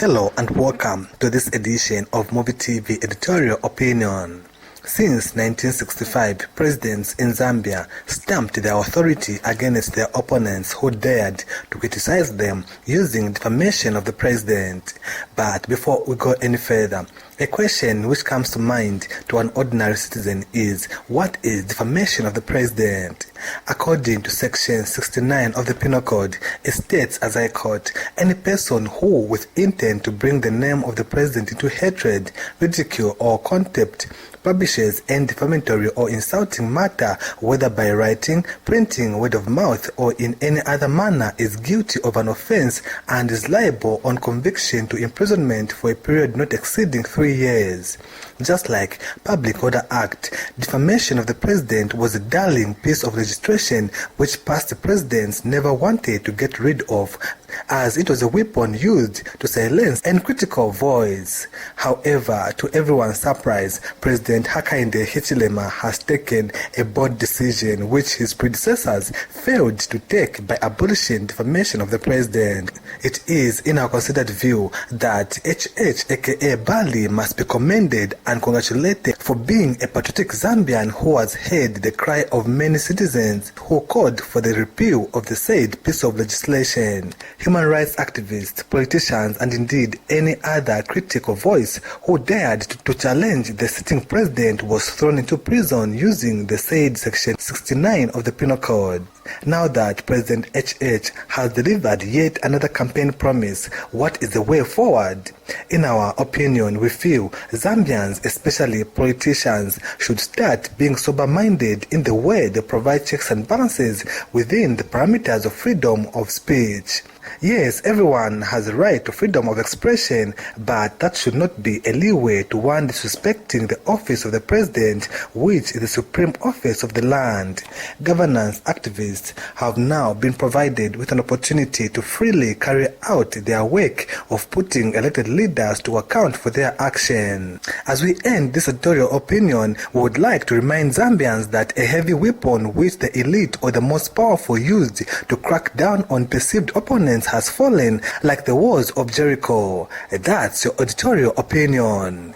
Hello and welcome to this edition of Movie TV Editorial Opinion. Since 1965, presidents in Zambia stamped their authority against their opponents who dared to criticize them using defamation of the president. But before we go any further, a question which comes to mind to an ordinary citizen is, what is defamation of the president? According to Section 69 of the Penal Code, it states, as I quote, any person who, with intent to bring the name of the president into hatred, ridicule, or contempt, publishes any defamatory or insulting matter, whether by writing, printing, word of mouth, or in any other manner, is guilty of an offense and is liable on conviction to imprisonment for a period not exceeding 3 years. Just like Public Order Act, defamation of the president was a darling piece of legislation which past presidents never wanted to get rid of, as it was a weapon used to silence any critical voice. However, to everyone's surprise, President Hakainde Hichilema has taken a bold decision which his predecessors failed to take by abolishing defamation of the president. It is in our considered view that HH aka Bali must be commended and congratulated for being a patriotic Zambian who has heard the cry of many citizens who called for the repeal of the said piece of legislation. Human rights activists, politicians, and indeed any other critical voice who dared to challenge the sitting president was thrown into prison using the said Section 69 of the Penal Code. Now that President HH has delivered yet another campaign promise, what is the way forward? In our opinion, we feel Zambians, especially politicians, should start being sober-minded in the way they provide checks and balances within the parameters of freedom of speech. Yes, everyone has a right to freedom of expression, but that should not be a leeway to one disrespecting the office of the president, which is the supreme office of the land. Governance activists have now been provided with an opportunity to freely carry out their work of putting elected leaders to account for their action. As we end this editorial opinion, we would like to remind Zambians that a heavy weapon which the elite or the most powerful used to crack down on perceived opponents has fallen like the walls of Jericho. That's your editorial opinion.